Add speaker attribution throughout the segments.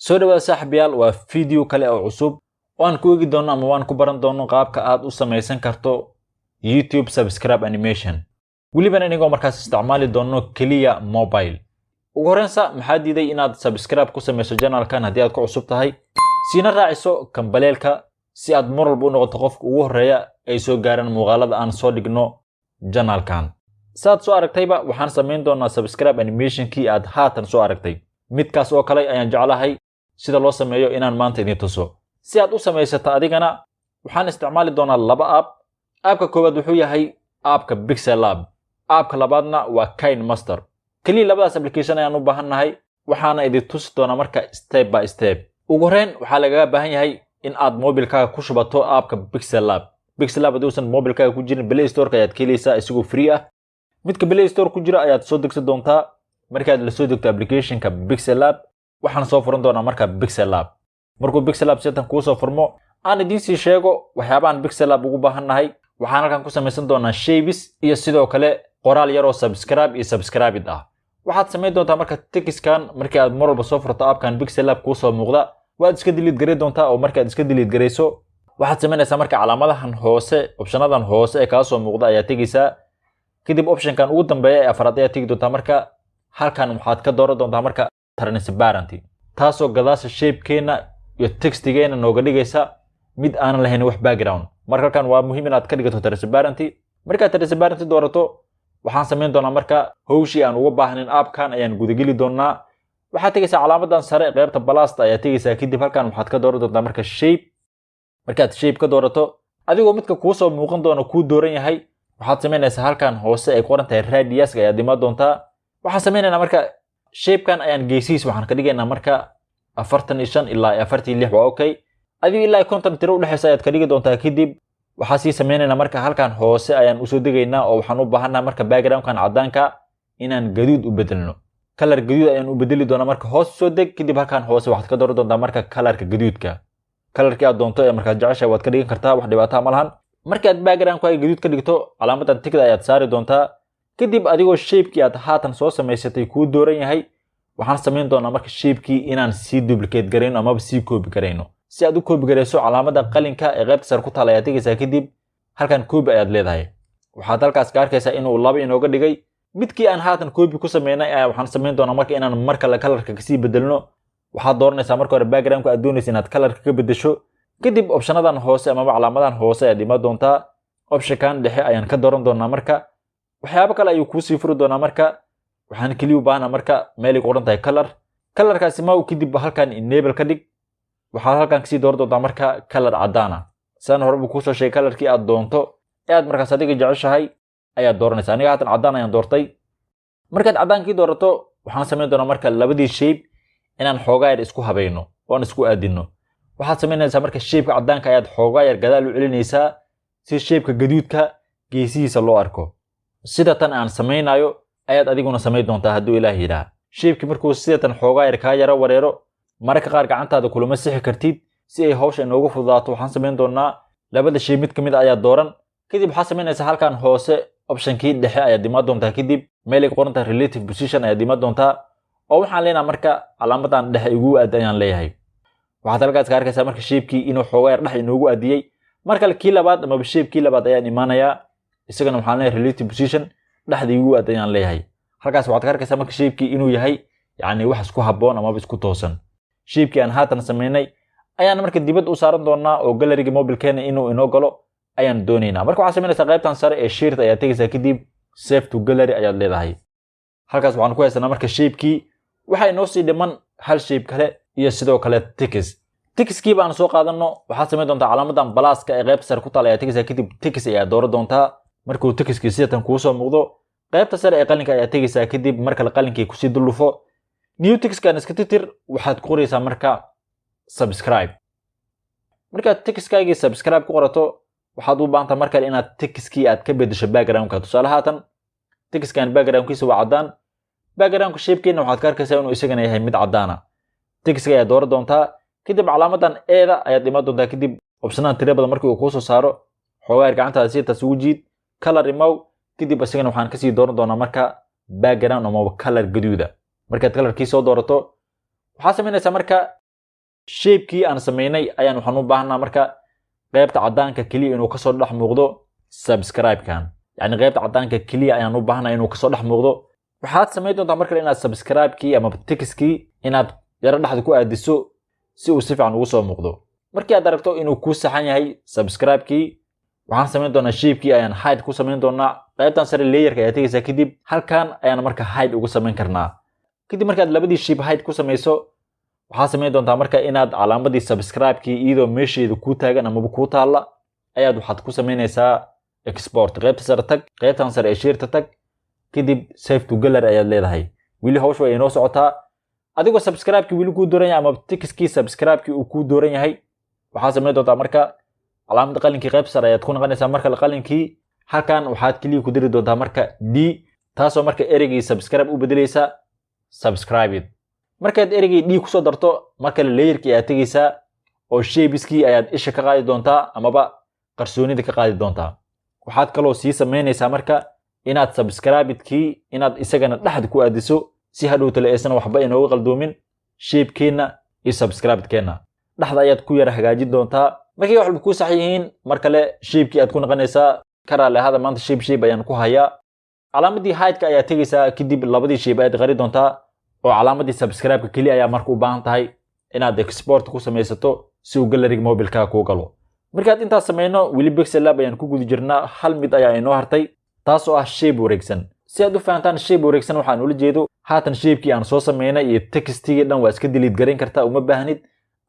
Speaker 1: soo dhawaad saaxiibayaal waa video kale oo cusub oo aan ku eegi doono ama waan ku baran doono qaabka aad u samaysan karto YouTube subscribe animation waliba inagoo markaas isticmaali doono kaliya mobile ugu horreynsa maxaa diiday inaad subscribe ku samayso channelkan haddii aad ku cusub tahay siina raaciso kambaleelka si aad mar walba u noqoto qofka ugu horeeya ay soo gaaraan muuqaalada aan soo dhigno channelkan saad soo aragtayba waxaan samayn doonaa subscribe animation kii aad haatan soo aragtay midkaas oo kale ayaan jeclahay sida loo sameeyo inaan maanta idin tuso si aad u samaysato adigana waxaan isticmaali doonaa laba app-ka koowaad wuxuu yahay app-ka Pixel Lab app-ka labaadna waa KineMaster kaliya labadaas application ayaan u baahanahay waxaana idin tusi doonaa marka step by step ugu horreyn waxaa lagaga baahan yahay in aad mobilkaaga ku shubato app-ka Pixel Lab haddii uusan mobilkaaga ku jirin Play Store-ka ayaad ka helaysaa isagoo free ah midka Play Store ku jira ayaad soo degsan doontaa markaad la soo degto application-ka Pixel Lab waxaan soo furan doonaa marka Pixel Lab markuu Pixel Lab sidan kuu soo furmo aan idin sii sheego waxyaabahan Pixel Lab ugu baahanahay waxaan halkan ku samaysan doonaa shapes iyo sidoo kale qoraal yar oo subscribe iyo subscribed ah waxaad samayn doontaa marka text-kan markii aad mar walba soo furto app-kan Pixel Lab kuu soo muuqda waad iska delete garay doontaa oo markaad iska delete garayso waxaad samaynaysaa marka calaamadahan hoose optionadan hoose ee ka soo muuqda ayaa tegaysaa kadib option-kan ugu dambeeya ee afraad ayaa tegi doontaa marka halkan waxaad ka dooran doontaa marka transparency taasoo gadaasha shape-keena iyo text-geena nooga dhigaysa mid aan lahayn wax background marka halkan waa muhiim inaad ka dhigato transparency markaad transparency doorato waxaan samayn doonaa marka hawshii aan uga baahnayn app-kan ayaan gudageli doonaa waxaad tegaysaa calaamadan sare qaybta balasta ayaa tegaysaa kadib halkan waxaad ka dooran doontaa marka shape markaad shape ka doorato adigoo midka kuu soo muuqan doona kuu dooran yahay waxaad samaynaysaa halkan hoose ay qoran tahay radius ayaad dhimaa doontaa waxaan samaynaynaa marka shape-kan ayaan geesihiis waxaan ka dhigaynaa marka 45 ilaa 46 waa okay adiga ilaa 50 tiro u dhaxaysa ayaad ka dhigi doontaa kadib waxaa sii sameynaynaa marka halkan hoose ayaan u soo degaynaa oo waxaan u baahanahay marka background-kan cadaanka inaan gaduud u bedelno color gaduud ayaan u bedeli doonaa marka hoos soo deg kadib halkan hoose waxaad ka dooran doontaa marka colorka gaduudka colorkii aad doonto ee markaad jeceshahay waad ka dhigan kartaa wax dhibaato ma lahan markaad background-ku ay gaduud ka dhigto calaamadan tigda ayaad saari doontaa kadib adigoo shape-kii aad haatan soo samaysatay kuu dooran yahay waxaan samayn doonaa marka shape-kii inaan sii duplicate garayno ama sii copy garayno si aad u copy garayso calaamada qalinka ee qaybta sare ku taal ayaad tegaysaa kadib halkan copy ayaad leedahay waxaad halkaas ka arkaysaa inuu laba inooga dhigay midkii aan haatan copy ku sameynay ayaa waxaan samayn doonaa marka inaan mar kale colorka ka sii bedelno waxaad dooranaysaa marka hore background-ka aad doonaysa inaad colorka ka bedesho kadib optionadan hoose ama calaamadan hoose ayaad dhimaa doontaa option-kan dhexe ayaan ka dooran doonaa marka waxyaabo kale ayuu kuu sii furi doonaa marka waxaan kaliya u baahnaa marka meel ay qoran tahay colorkaasi ma kadib halkan enable ka dhig waxaad halkan kasii dooran doontaa marka color cadaan ah sidaan horeba kuu soo sheegay colorkii aad doonto ee aad markaas adiga jeceshahay ayaad dooranaysaa aniga haatan cadaan ayaan doortay markaad cadaankii doorato waxaan samayn doonaa marka labadii shape inaan xoogaa yar isku habayno oon isku aadino waxaad samaynaysaa marka shape-ka cadaanka ayaad xoogaa yar gadaal u celinaysaa si shape-ka gaduudka geesihiisa loo arko sida tan aan samaynayo ayaad adiguna samayn doontaa hadduu ilaah yidhaah shape-kii markuu sida tan xoogaa yar kaa yara wareero mararka qaar gacantaada kulama sixi kartid si ay hawsha inoogu fududaato waxaan samayn doonaa labada shape mid ka mid ayaad dooran kadib waxaad samaynaysaa halkan hoose option-kii dhexe ayaad dhimaa doontaa kadib meel ay qoran tahay relative position ayaad dhimaa doontaa oo waxaan leenahay marka calaamadan dhexe igu aad ayaan leeyahay waxaad halkaas ka arkaysaa marka shape-kii inuu xoogaa yar dhex inoogu aadiyey markale kii labaad ama shape-kii labaad ayaan imaanayaa isagana waxaan leeyahay relative position dhexda igu aad ayaan leeyahay halkaas waxaad ka arkaysaa marka shape-kii inuu yahay yacni wax isku habboon ama isku toosan shape-kii aan haatan samaynay ayaan marka dibad u saaran doonaa oo gallery-ga mobile-keena inuu inoo galo ayaan doonaynaa marka waxaad samaynaysaa qaybtan sare ee sheet ayaad tegaysaa kadib save to gallery ayaad leedahay halkaas waxaan ku haysanaa marka shape-kii waxa inoo sii dhiman hal shape kale iyo sidoo kale text-kii baan soo qaadano waxaad samayn doontaa calaamadan balaaska ee qaybta sare ku taal ayaad tegaysaa kadib text ayaad dooran doontaa markuu text-kii sidatan kuu soo muuqdo qaybta sare ee qalinka ayaad tegaysaa kadib markale qalinkii kusii dullufo new text-kan iska titir waxaad ku qoraysaa marka subscribe markaad text-kaagii subscribe ku qorato waxaad u baahantaa markale inaad text-kii aad ka bedesho background-ka tusaale haatan text-kan background-kiisa waa cadaan background-ka shape-keena waxaad ka arkaysaa inuu isagana yahay mid cadaana text-ka ayaad dooran doontaa kadib calaamadan eeda ayaad dhimaa doontaa kadib optionadan tiro badan markii uu kuu soo saaro xoogaa gacantaada si taas ugu jiid color imow kadib isagana waxaan kasii dooran doonaa marka background ama color gaduuda markaad colorkii soo doorato waxaad samaynaysaa marka shape-kii aan sameynay ayaan waxaan u baahnaa marka qaybta cadaanka kaliya inuu kasoo dhex muuqdo subscribe-kan yani qaybta cadaanka kaliya ayaan u baahnaa inuu kasoo dhex muuqdo waxaad sameyn doontaa marka inaad subscribe-kii ama text-kii inaad yara dhaxda ku aadiso si uu si fiican ugu soo muuqdo markii aad aragto inuu ku saxan yahay subscribe-kii waxaan sameyn doonaa shape-kii ayaan hide ku sameyn doonaa qaybtan sare layer-ka ayaa tagaysaa kadib halkan ayaan marka hide ugu sameyn karnaa kadib markaad labadii shape hide ku sameyso waxaad sameyn doontaa marka inaad calaamadii subscribe-kii iyadoo meesheeda ku taagan ama ku taala ayaad waxaad ku sameynaysaa export qaybta sare tag qaybtan sare ee share tag kadib save to gallery ayaad leedahay wili hawshu way inoo socotaa adigoo subscribe-kii wili ku dooran yahay ama text-kii subscribe-kii uu ku dooran yahay waxaad sameyn doontaa marka calaamada qalinkii qayb sare ayaad ku noqonaysaa marka qalinkii halkan waxaad kaliya ku diri doontaa marka d taasoo marka ereygii subscribe u bedelaysa subscribe markaad ereygii d ku soo darto marka layer-kii aad tagaysaa oo shapes-kii ayaad isha ka qaadi doontaa amaba qarsoonida ka qaadi doontaa waxaad kaloo sii sameynaysaa marka inaad subscribe-kii inaad isagana dhaxda ku aadiso si hadhow tale aysan waxba inooga qaldoomin shape-keena iyo subscribe-keena dhaxda ayaad ku yara hagaajin doontaa markii wax walba ku sax yihiin mar kale shape-kii aad ku noqonaysaa ka raali ahada maanta shape ayaan ku hayaa calaamadii hide-ka ayaa tagaysaa kadib labadii shape ayaad qari doontaa oo calaamadii subscribe-ka kaliya ayaa marka u baahan tahay inaad export ku samaysato si uu gallery mobile-ka ku galo markaad intaas sameyno wili pixel lab ayaan ku guda jirnaa hal mid ayaa inoo hartay taasoo ah shape wareegsan si aad u fahantaan shape wareegsan waxaan ula jeedo haatan shape-kii aan soo sameynay iyo text-kii dhan waa iska delete gareyn kartaa uma baahnid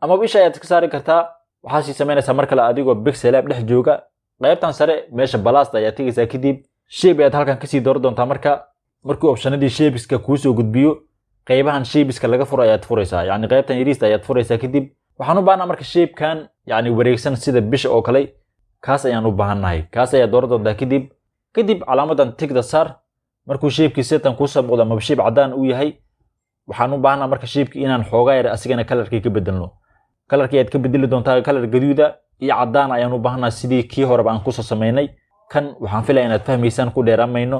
Speaker 1: ama isha ayaad ka saari kartaa waxaad sii sameynaysaa mar kale adigoo pixel lab dhex jooga qaybtan sare meesha balast ayaa tagaysaa kadib shape ayaad halkan kasii dooran doontaa markii optionadii shapeska kuu soo gudbiyo qaybahan shapeska laga furo ayaad furaysaa yani qaybtan yariista ayaad furaysaa kadib waxaan u baahnaa marka shape-kan yani wareegsan sida bisha oo kale kaas ayaan u baahannahay kaas ayaad dooran doontaa kadib calaamadan tigda saar markuu shape-kii setan kuu soo muuqdo ama shape cadaan uu yahay waxaan u baahnaa marka shape-kii inaan xoogaa yar asigana kalarkii ka bedelno kalarkii ayaad ka bedeli doontaa kalar gaduuda iyo cadaan ayaan u baahnaa sidii kii horeba aan kusoo sameynay kan waxaan filaya inaad fahmaysaan ku dheeraamayno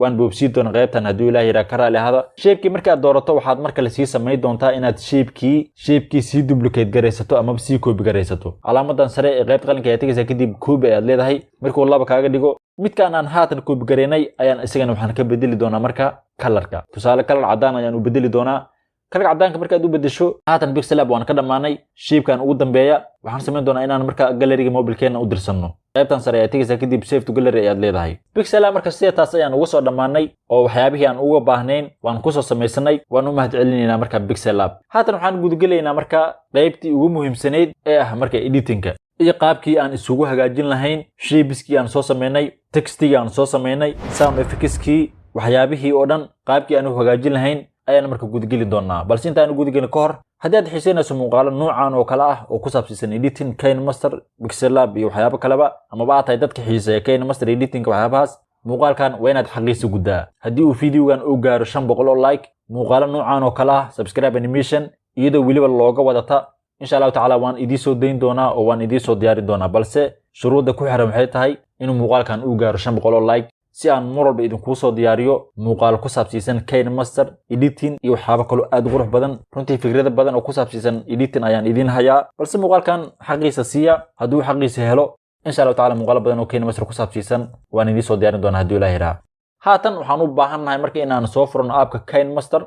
Speaker 1: waan boobsiin doona qaybtan hadduu ilaah yaraa ka raali ahada shape-kii markaad doorato waxaad marka la sii samayn doontaa inaad shape-kii sii duplicate garaysato ama sii copy garaysato calaamadan sare ee qaybta qalinka ayaa tagaysaa kadib copy ayaad leedahay markuu laba kaaga dhigo midkaan aan haatan copy gareynay ayaan isagana waxaan ka bedeli doonaa marka kalarka tusaale kalar cadaan ayaan u bedeli doonaa kalarka cadaanka markaad u bedesho haatan pixel lab waan ka dhamaanay shape-kan ugu dambeeya waxaan sameyn doonaa inaan marka gallery mobile-keena u dirsanno qaybtan sare ayaa tagaysaa kadib save to gallery ayaad leedahay pixel lab marka sidaas ayaan uga soo dhamaanay oo waxyaabihii aan uga baahnayn waan kusoo samaysanay waan u mahad celinaynaa marka pixel lab haatan waxaan gudagelaynaa marka qaybtii ugu muhiimsanayd ee ah marka editing-ka iyo qaabkii aan isugu hagaajin lahayn shapeskii aan soo sameynay textigii aan soo sameynay sound effects-kii waxyaabihii oo dhan qaabkii aan u hagaajin lahayn ayaan marka gudageli doonaa balse intaan gudageli ka hor haddii aad xiisaynayso muuqaalo noocan oo kale ah oo ku saabsiisan editing KineMaster pixel lab iyo waxyaabo kaleba amaba aad tahay dadka xiiseeya KineMaster editing waxyaabahaas muuqaalkan waa inaad xaqiisa guddaa haddii uu videogan uu gaaro 500 oo like muuqaalo noocan oo kale ah subscribe animation iyadoo weliba looga wadata insha Allah taala waan idin soo dayn doonaa oo waan idin soo diyaarin doonaa balse shuruudda ku xiran waxay tahay inuu muuqaalkan uu gaaro 500 oo like si aan mar walba idinku soo diyaariyo muuqaal ku saabsiisan KineMaster editing iyo waxyaabo kale aad u qurux badan runtii fikrado badan oo ku saabsiisan editing ayaan idin hayaa balse muuqaalkan xaqiisa siiya hadduu xaqiisa helo insha Allah taala muuqaalo badan oo KineMaster ku saabsiisan waan idin soo diyaarin doonaa haddii Ilaahay raaco haatan waxaan u baahannahay marka inaan soo furno app-ka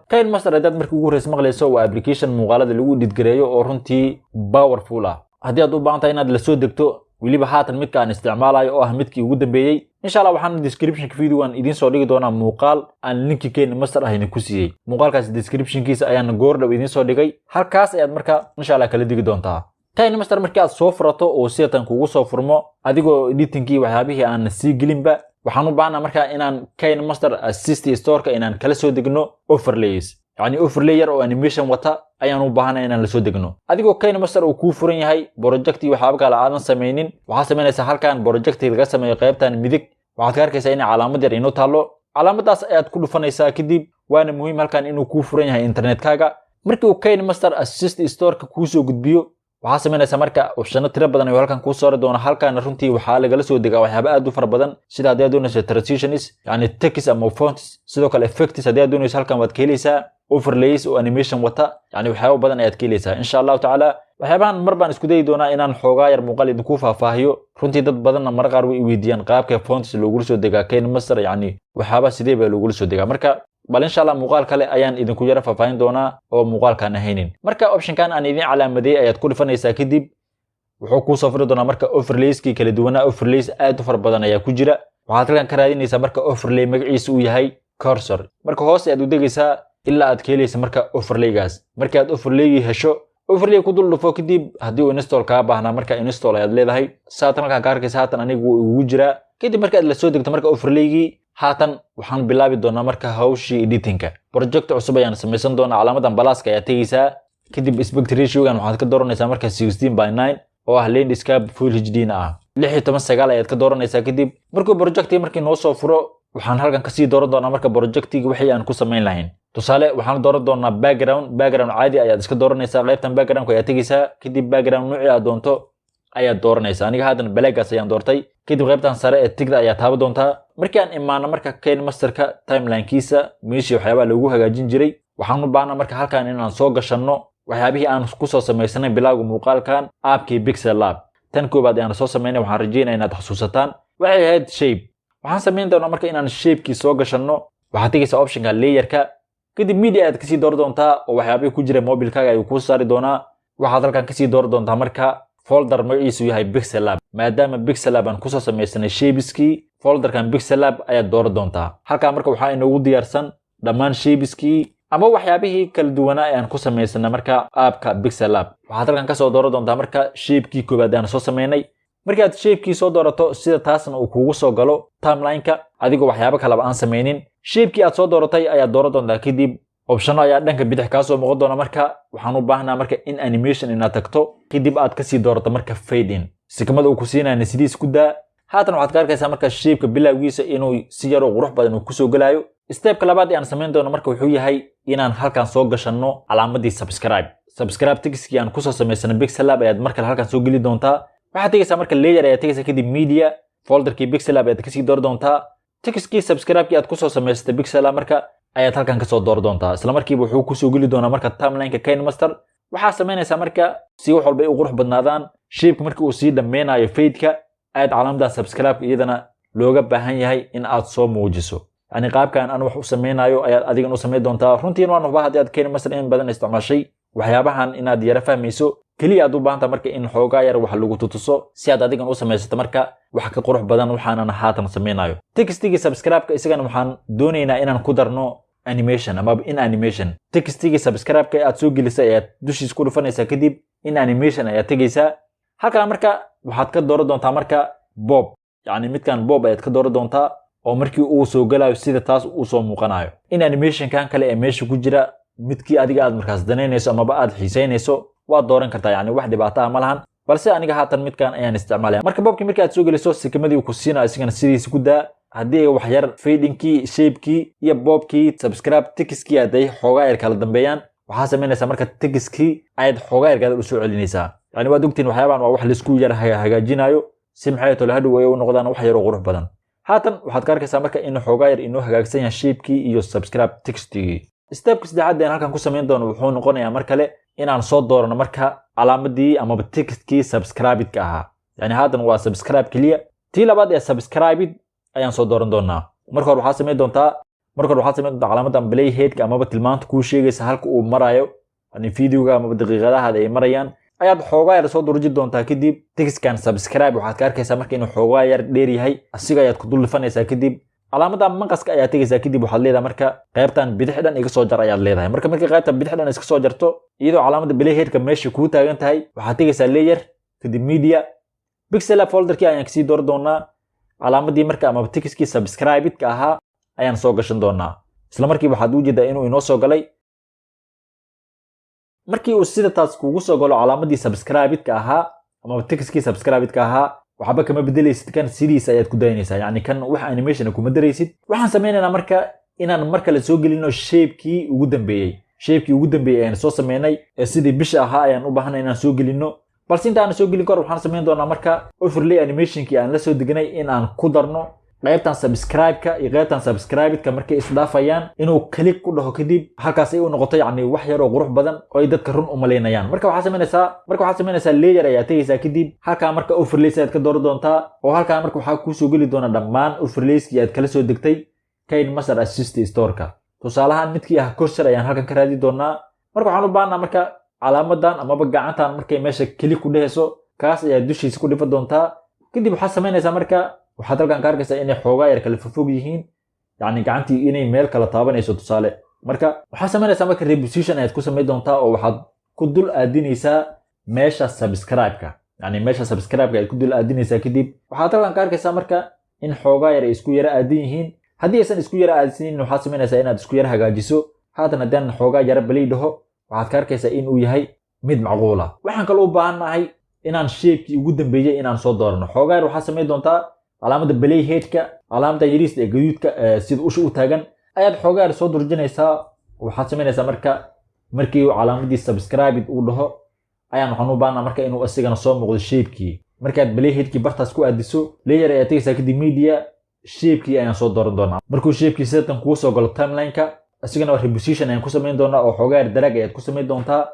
Speaker 1: KineMaster haddaad markii ugu horreysay maqlayso waa application muuqaalada lagu edit gareeyo oo runtii powerful ah haddii aad u baahan tahay inaad la soo degto weliba haatan midka aan isticmaalayo oo ah midkii ugu dambeeyay insha Allah waxaan description-ka video-gan idin soo dhigi doonaa muuqaal aan linki KineMaster ah idin ku siiyay muuqaalkaas description-kiisa ayaan goor dhow idin soo dhigay halkaas ayaad marka insha Allah kala digi doontaa KineMaster markii aad soo furato oo sidatan kugu soo furmo adigoo editing-kii waxyaabihii aan sii gelinba waxaan u baahnaa marka inaan KineMaster assist store-ka inaan kala soo degno overlays يعني overlayer oo animation wata ayaan u baahanay inaan la soo degno adigoo KineMaster uu ku furan yahay project waxaaba kala aadan sameeynin waxa sameynaysa halkan project laga sameeyo qaybtan midig waxaad ka arkaysaa in calaamad yar inoo taalo calaamadaas ayaad ku dhufanaysaa kadib waana muhiim halkan inuu ku furan yahay internetkaaga markii uu KineMaster assist store-ka ku soo gudbiyo waxaa sameynaysaa marka optionno tiro badan ayuu halkan kuu saari doona. halkan runtii waxaa lagala soo degaa waxyaabo aad u fara badan sida haddii aad doonayso transitions yani text ama fonts, sidoo kale effects haddii aad doonayso halkan waad ka helaysaa, overlays oo animation wata, yani waxyaabo badan ayaad ka helaysaa insha allahu tacaala. waxyaabahan mar baan isku dayi doonaa inaan xoogaa yar muuqaal idinku faahfaahiyo. runtii dad badanna mar qaar way weydiiyaan qaabka fonts loogula soo degaa KineMaster, yani waxyaaba sidee baa loogula soo degaa. marka bal insha Allah muuqaal kale ayaan idinku yara faahfaahin doonaa oo muuqaalkaan ahaynin. marka optionkan aan idin calaamadeeyay ayaad ku dhifanaysaa, kadib wuxuu kuu soo furi doonaa marka overlayskii kala duwanaa. overlays aad u fara badan ayaa ku jira. waxaad halkan ka raadinaysaa marka overlay magaciisa uu yahay cursor. marka hoos ayaad u degaysaa ilaa aad ka helaysa marka overlaygaas. markii aad overlaygii hesho, overlay ku dul dhufo, kadib haddii uu install kaa baahnaa marka install ayaad leedahay. saatan halkan ka arkaysa haatan anigu wuu igu jiraa. kadib marka aad la soo degto marka overlaygii, haatan waxaan bilaabi doonaa marka hawshii editingka. project cusub ayaan samaysan doonaa. calaamadan balaaska ayaa tegaysaa, kadib aspect ratio-gan waxaad ka dooranaysaa marka 16:9 oo ah landscape full HD na ah. 16:9 ayaad ka dooranaysaa. kadib markuu projectii markii noo soo furo, waxaan halkan kasii dooran doonaa marka projectiga wixii aan ku samayn lahayn. tusaale waxaan dooran doonaa background caadi ayaad iska dooranaysaa. qaybtan backgroundka ayaad tegaysaa, kadib background nuuci aad doonto ayaad dooranaysaa. aniga haatan blackgaas ayaan doortay. kadib qaybtan sare ee tigda ayaa taaban doontaa. markii aan imaano marka KineMasterka timeline-kiisa meeshii waxyaabaa lagu hagaajin jiray, waxaan u baahnaa marka halkan inaan soo gashanno waxyaabihii aan ku soo samaysanay bilowga muuqaalkan aapkii Pixel Lab. tan koobaad ayaan soo samaynay, waxaan rajeynayaa inaad xasuusataan, waxay ahayd shape. waxaan samayn doonaa marka inaan shape-kii soo gashanno. waxaad tegaysaa optionka layerka, kadib media aad kasii dooran doontaa oo waxyaabihii ku jira mobilkaaga ayuu kuu saari doonaa. waxaad halkan kasii dooran doontaa marka folder magaciisu yahay Pixel Lab. maadaama Pixel Lab aan kusoo samaysanay shapeskii, folderkan Pixel Lab ayaad dooran doontaa. halkan marka waxaa inoogu diyaarsan dhammaan shapeskii ama waxyaabihii kala duwanaa ee aan ku samaysanay marka aapka Pixel Lab. waxaad halkan kasoo dooran doontaa marka shapekii koobaad aan soo samaynay. markii aad shapekii soo doorato, sida taasna uu kugu soo galo timeline-ka adigoo waxyaabo kaleba aan samaynin, shapekii aad soo dooratay ayaad dooran doontaa. kadib optionno ayaa dhanka bidix kaa soo muuqan doona. marka waxaan u baahnaa marka in animation inaad tagto, kadib aad kasii doorato marka fade in. sikmada uu ku siinayna sidiis ku daa. haatan waxaad ka arkaysaa marka shapeka bilowgiisa inuu si yar oo qurux badan uu kusoo galayo. stepka labaad ee aan samayn doono marka wuxuu yahay inaan halkan soo gashanno calaamadii subscribe textkii aan kusoo samaysanay Pixel Lab ayaad markale halkan soo geli doontaa. waxaad tegaysaa marka layer ayaad tegaysaa, kadib media folderkii Pixel Lab ayaad kasii dooran doontaa. textkii subscribe-kii aad kusoo samaysatay Pixel Lab marka ayaad halkan kasoo dooran doontaa. isla markiiba wuxuu kusoo geli doonaa marka timeline-ka KineMaster. waxaa samaynaysaa marka si wax walba ay u qurux badnaadaan, shapeka markii uu sii dhameynayo fade-ka ayaad calaamada subscribe-ka iyadana looga baahan yahay in aad soo muujiso. yani qaabkan aan wax u samaynayo ayaad adigan u samayn doontaa. runtii waan hubaa haddii aad KineMaster in badan isticmaashay waxyaabahan inaad yara fahmayso. keliya aad u baahantaa marka in xoogaa yar wax lagu tutuso si aad adigan u samaysato marka wax ka qurux badan waxaanan haatan samaynayo. textigii subscribe-ka isagana waxaan doonaynaa inaan ku darno animation ama in animation. textigii subscribe-ka aad soo gelisay ayaad dushiis ku dhufanaysaa, kadib in animation ayaad tegaysaa. halkan marka waxaad ka dooran doontaa marka bob, yani midkan bob ayaad ka dooran doontaa oo markii uu soo galayo sida taas uu soo muuqanayo. in animation-kan kale ee meesha ku jira midkii adiga aad markaas danaynayso amaba aad xiisaynayso waad dooran kartaa, yani wax dhibaato ah ma lahan. balse aniga haatan midkan ayaan isticmaalaya. marka bobkii markii aad soo geliso, sikmadii uu ku siinayo isigana sidiisa ku daa. haddii wax yar fadingkii, shapekii iyo bobkii subscribe textkii aday xoogaa yar kala dambeeyaan, waxaa samaynaysaa marka textkii ayaad xoogaa yar gaadal u soo celinaysaa. yani waad ogtiin waxyaabahan waa wax laisku yar hagaajinayo si maxay tole hadhow ay u noqdaan wax yar oo qurux badan. haatan waxaad ka arkaysaa marka in xoogaa yar inoo hagaagsan yahay shapekii iyo subscribe textkii. stepka saddexaad ee halkan ku samayn doono wuxuu noqonayaa mar kale inaan soo doorano marka calaamadii amaba textkii subscribe-ka ahaa. yani haatan waa subscribe keliya. tii labaad ee subscribe ayaan soo dooran doonaa. marka hore waxaad samayn doontaa calaamadan playhead-ka amaba tilmaanta kuu sheegaysa halka uu marayo, yani videoga amaba daqiiqadahaada ay marayaan ayaad xoogaa yar soo durjin doontaa. kadib textkan subscribe waxaad ka arkaysaa marka inuu xoogaa yar dheer yahay, asiga ayaad ku dul dhufanaysaa. kadib calaamada maqaska ayaad tegaysaa, kadib waxaad leedahay marka qaybtan bidix dhan iga soo jar ayaad leedahay. marka markii qaybtan bidix dhan iska soo jarto, iyadoo calaamada playhead-ka meesha kuu taagan tahay, waxaad tegaysaa layer, kadib media, Pixel Lab folderkii ayaan kasii dooran doonaa. calaamadii marka amaba textkii subscribe-ka ahaa ayaan soo gashan doonaa. isla markiiba waxaad u jeedaa inuu inoo soo galay. markii uu sida taas kugu soo galo calaamadii subscribe-ka ahaa amaba textkii subscribe-ka ahaa, waxba kama bedelaysid, kan sidiisa ayaad ku daynaysaa. yani kan wax animation kuma daraysid. waxaan sameynaynaa marka inaan mar kale soo gelino shapekii ugu dambeeyay ayaan soo sameynay ee sidii bisha ahaa ayaan u baahnay inaan soo gelino. balse inta aan soo gelin kor waxaan sameyn doonaa marka overlay animationkii aan la soo degnay in aan ku darno qaybtan subscribe-ka iyo qaybtan subscribe-ka markay isdhaafayaan inuu click ku dhaho kadib halkaas ay u noqoto yacni wax yar oo qurux badan oo ay dadka run u maleynayaan marka waxaad samaynaysaa layer ayaa tagaysaa kadib halkaa marka overlays aad ka dooran doontaa oo halkaa marka waxaa kuu soo geli doona dhammaan overlayskii aad kala soo degtay KineMaster Assist Store-ka tusaalahaan midkii ah cursor ayaan halkan ka raadi doonaa marka waxaan u baahnaa marka calaamadan amaba gacantan markay meesha click ku dhehayso kaas ayaa dushiisa ku dhifan doontaa kadib waxaad samaynaysaa marka waxaad halkan ka arkaysaa inay xoogaa yar kala fofog yihiin yacni gacantii inay meel kala taabanayso tusaale marka waxaad samaynaysaa marka reposition ayaad ku samayn doontaa oo waxaad ku dul aadinaysaa meesha subscribe-ka yacni meesha subscribe-ka ayaad ku dul aadinaysaa kadib waxaad halkan ka arkaysaa marka in xoogaa yar ay isku yara aadan yihiin haddii aysan isku yara aadsanin waxaad samaynaysaa inaad isku yara hagaajiso haatan haddaan xoogaa yara balay dhaho waxaad ka arkaysaa inuu yahay mid macquula waxaan kaloo u baahannahay inaan shape-kii ugu dambeeyay inaan soo doorano xoogaa yar waxaad samayn doontaa calaamada play head-ka calaamada yariista ee gaduudka sida usha u taagan ayaad xoogaa yar soo durjinaysaa waxaad samaynaysaa marka markii uu calaamadii subscribe uu dhaho ayaan waxaan u baahnaa marka inuu asigana soo muuqdo shape-kii markaad play head-kii bartaas ku aadiso layer ayaad tegaysaa kadib media shape-kii ayaan soo dooran doonaa markuu shape-kii sidatan kugu soo galo timeline-ka asigana waa reposition ayaan ku samayn doonaa oo xoogaa yar drag ayaad ku samayn doontaa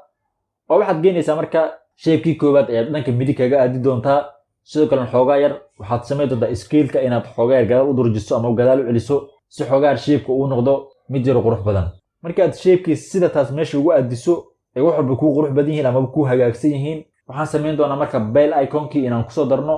Speaker 1: oo waxaad geenaysaa marka shape-kii koowaad ayaad dhanka midig kaga aadi doontaa sidoo kale xoogaa yar waxaad samayn doontaa scale-ka inaad xoogaa yar gadaal u durjiso ama gadaal u celiso si xoogaa yar shape-ka uu noqdo mid yar qurux badan markaad shape-kii sida taas meesha ugu aadiso ay wax walba kuu qurux badan yihiin ama kuu hagaagsan yihiin waxaan samayn doonaa marka bell icon-kii inaan kusoo darno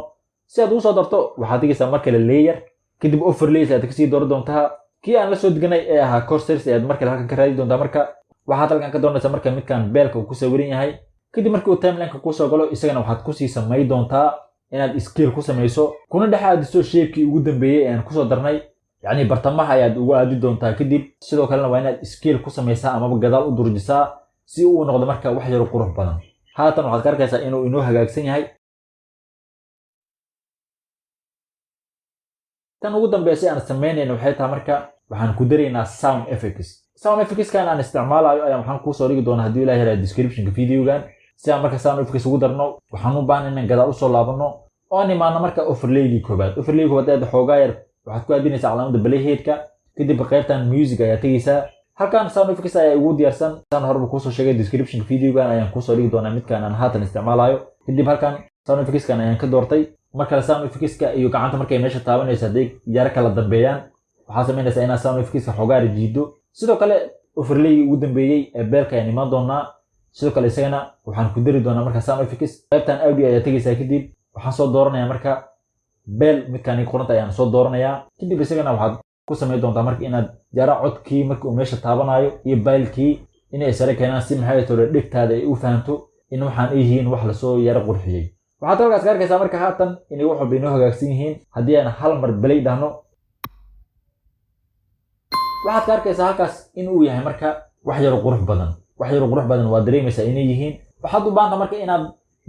Speaker 1: si aad ugu soo darto waxaad tegaysaa markale layer kadib overlays ayaad kasii dooran doontaa kii aan la soo deganay ee ahaa cursors ayaad markale halkan ka raadi doontaa marka waxaad halkan ka doonaysaa marka midkan beelka uu ku sawiran yahay kadib markii uu timeline-ka kuu soo galo isagana waxaad kusii samayn doontaa inaad scale ku samayso kuna dhex aadiso shape-kii ugu dambeeyay ee aan kusoo darnay yacni bartamaha ayaad ugu aadi doontaa kadib sidoo kalena waa inaad scale ku samaysaa amaba gadaal u durjisaa si uu noqdo marka wax yar qurux badan haatan waxaad ka arkaysaa inuu inoo hagaagsan yahay tan ugu dambeysay aan samaynayna waxay tahay marka waxaan ku daraynaa sound effects-kan aan isticmaalayo ayaan waxaan kuu soo dhigi doonaa haddii ilaahay yaraa description-ka videogan si aan marka sound effects ugu darno waxaan u baahan inaan gadaal usoo laabano oo aan imaano marka overlay-gii koobaad aad xoogaa yar waxaad ku aadinaysaa calaamada play head-ka kadib qaybtan music ayaa tegaysaa halkan sound effects ayaa ugu diyaarsan saan horeba kuusoo sheegay description-ka videogan ayaan kuusoo dhigi doonaa midkaan aan haatan isticmaalayo kadib halkan sound effects-kan ayaan ka doortay markale sound effects-ka iyo gacanta markay meesha taabanaysa hadday yara kala dambeeyaan waxaad samaynaysaa inaad sound effects-ka xoogaa yar jiido sidoo kale overlay-gii ugu dambeeyey ee beelka ayaan imaan doonaa sidoo kale isagana waxaan ku dari doonaa marka sound effects qaybtan audio ayaa tegaysaa kadib waxaan soo dooranayaa marka beel midkaan qoranta ayaan soo dooranayaa kadib isagana waxaad ku samayn doontaa marka inaad yara codkii marka uu meesha taabanayo iyo baylkii inay sare keenaan si maxay tole dhegtaada ay u fahanto in waxaan ay yihiin wax lasoo yara qurxiyey waxaad halkaas ka arkaysaa marka haatan inay wax walba inoo hagaagsan yihiin haddii aan hal mar belay dhahno waxaad ka arkaysaa halkaas inuu yahay marka wax yar qurux badan waa dareemaysaa inay yihiin waxaad u baahnaa marka inaad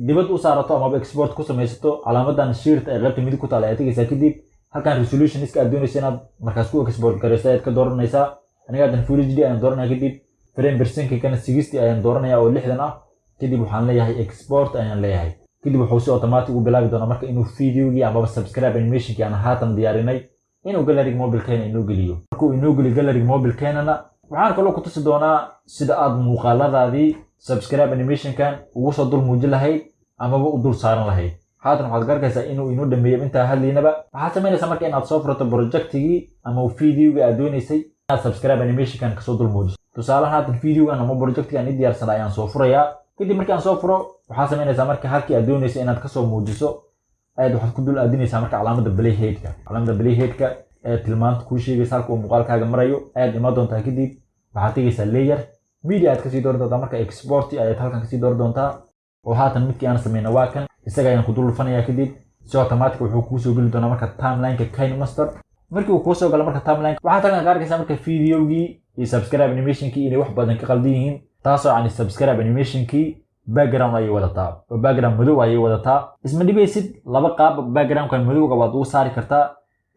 Speaker 1: dibad u saarato amaba export ku samaysato calaamadan shirt ee qaybta midig ku taala ayaad tegaysaa kadib halkan resolution-iska aad doonaysa inaad markaas ku export garayso ayaad ka dooranaysaa aniga haddan full HD ayaan dooranaya kadib frame percent-kana 60 ayaan dooranaya oo 60 ah kadib waxaan leeyahay export ayaan leeyahay kadib wuxuu si automatic u bilaabi doonaa marka inuu videogii amaba subscribe animation-kii aan haatan diyaarinay inuu gallery mobile-keena inoo geliyo markuu inoo geliyo gallery mobile-keenana waxaan kaloo ku tusi doonaa sida aad muuqaaladaadii subscribe animation-kan ugu soo dul muujin lahayd amaba u dul saaran lahayd haatan waxaad ka arkaysaa inuu inoo dhameeyo intaa hadlaynaba waxaad samaynaysaa marka inaad soo furato projectigii ama videogii aad doonaysay inaad subscribe animation-kan kasoo dul muujiso tusaalahan haatan videogan ama projectigan i diyaarsana ayaan soo furayaa kadib markii aan soo furo waxaad samaynaysaa marka halkii aad doonaysay inaad kasoo muujiso ayaad waxaad ku dul aadinaysaa marka calaamada play head-ka ee tilmaanta kuu sheegaysa halka uu muuqaalkaaga marayo ayaad imaan doontaa kadib waxaad tegaysaa layer media aad kasii dooran doontaa marka export ayaad halkan kasii dooran doontaa oo haatan midkii aan samayna waa kan isaga ayaan ku dul dhufanayaa kadib si automatic wuxuu kuu soo geli doonaa marka timeline-ka KineMaster markii uu kuu soo galo marka timeline waxaad halkan ka arkaysaa marka videogii iyo subscribe animation-kii inay wax badan ka qaldan yihiin taasoo yani subscribe animation-kii background ayay wadataa oo background madow ayay wadataa isma dhibaysid laba qaab background-kan madowga waad ugu saari kartaa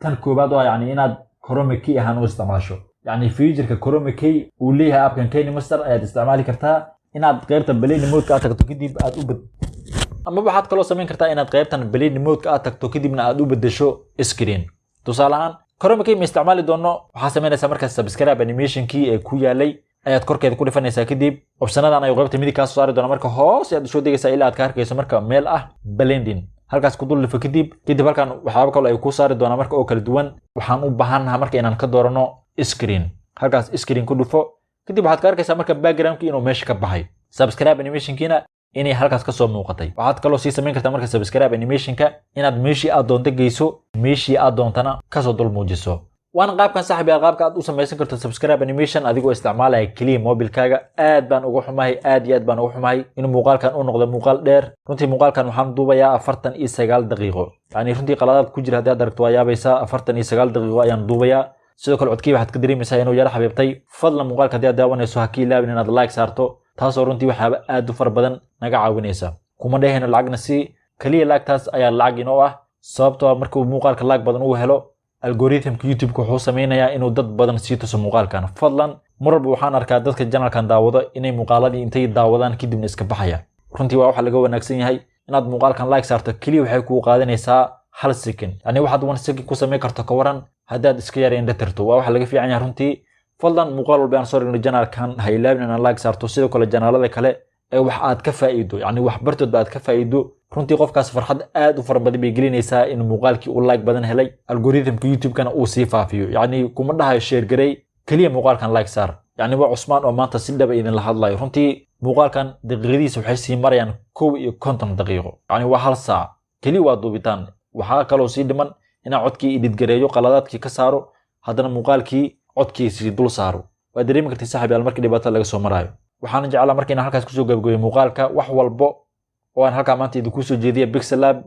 Speaker 1: tan koobaad oo yani inaad chroma key ahaan u isticmaasho يعني feature-ka chroma key uu leeyahay app-kan KineMaster ayaad isticmaali kartaa inaad qaybta play mode-ka aad tagto kadib aad u ama waxaad kaloo samayn kartaa inaad qaybtan blade mode-ka aad tagto kadibna aad u bedesho screen tusaale ahaan Chrome kii ma isticmaali doono waxa sameynaysaa marka subscribe animation kii ee ku yaalay ayaad korkeeda ku dhifanaysaa kadib optionadan ay qaybta midig ka soo saari doona marka hoos aad soo degaysaa ilaa aad ka arkayso marka meel ah blending halkaas ku dul dhifo kadib halkan waxyaabo kale ay ku saari doona marka oo kala duwan waxaan u baahanahay marka inaan ka doorano screen halkaas screen ku dhufo kadib waxaad ka arkaysaa marka background-ki inuu meesha ka baxay subscribe animation-kiina inay halkaas ka soo muuqatay waxaad kaloo sii samayn kartaa marka subscribe animation-ka inaad meeshii aad doonto geyso meeshii aad doontana ka soo dul muujiso waan qaabkan saaxiib qaabka aad u samaysan karto subscribe animation adigoo isticmaalaya kaliya mobilkaaga aad baan ugu xumahay in muuqaalkan uu noqdo muuqaal dheer runtii muuqaalkan waxaan duubayaa 49 daqiiqo yani runtii qaladaad ku jira hadii aad aragto waa yaabaysaa 49 daqiiqo ayaan duubayaa sidoo kale codkii waxaad ka dareemaysaa inuu yara xabiibtay fadlan muuqaalka hadii aad daawanayso ha ka ilaawin inaad like saarto taasoo runtii waxyaaba aad u far badan naga caawinaysa kuma dhehayno lacagna si kaliya lacagtaas ayaa lacag inoo ah sababtoo marka uu muuqaalka lacag badan uu helo algoritmka YouTube-ka wuxuu sameeyaa inuu dad badan sii tuso muuqaalkan fadlan marba waxaan arkaa dadka channelkan daawado inay muuqaaladii intay daawadaan kadibna iska baxaya runtii waa waxa laga wanaagsan yahay inaad muuqaalkan like saarto kaliya waxay ku qaadanaysaa hal second yani waxaad 1 second ku sameyn karto ka waran haddaad iska yareen dhatirto waa waxa laga fiican yahay runtii fadlan muuqaal walba aan soo dhigno channelkan ha ilaawin inaad like saarto sidoo kale channelada kale ee wax aad ka faa'iido yani wax bartood aad ka faa'iido runtii qofkaas farxad aad u fara badan bay gelinaysaa in muuqaalkii uu like badan helay algoritmka YouTube-kana uu sii faafiyo yani kuma dhahayo share garay kaliya muuqaalkan like saar yani waa Cusmaan oo maanta si dhab idin la hadlayo runtii muuqaalkan daqiiqadiisa waxay sii marayaan 51 daqiiqo yani waa hal saac kaliya waa duubitaan waxa kaloo sii dhiman inaan codkii edit gareeyo qaladaadkii ka saaro haddana muuqaalkii codkiisii dul saaro waa dareemi kartay saaxiib markii dhibaato laga soo marayo waxaan jeclaa markii inaan halkaas ku soo gabagabeeyo muuqaalka wax walbo oo aan halka maanta idinku soo jeediyo Pixel Lab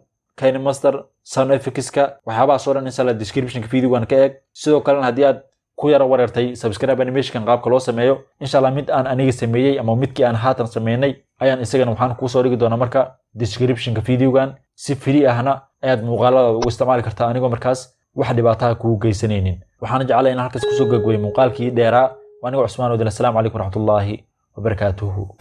Speaker 1: KineMaster Sound Effects-ka waxyaabaha soo dhan insha Allah description-ka video-gan ka eeg sidoo kale haddii aad ku yara wareertay subscribe animation qaabka loo sameeyo insha Allah mid aan aniga sameeyay ama midkii aan haatan sameeynay ayaan isagana waxaan ku soo dhigi doonaa marka description-ka video-gan si free ahna ayaad muuqaalada ugu isticmaali kartaa anigoo markaas wax dhibaato kugu geysanaynin waxaan jeclahay in halkaas ku soo gabagabeeyo muuqaalkii dheeraa anigoo Cusmaan oo Assalaamu calaykum waraxmatullaahi wabarakatuh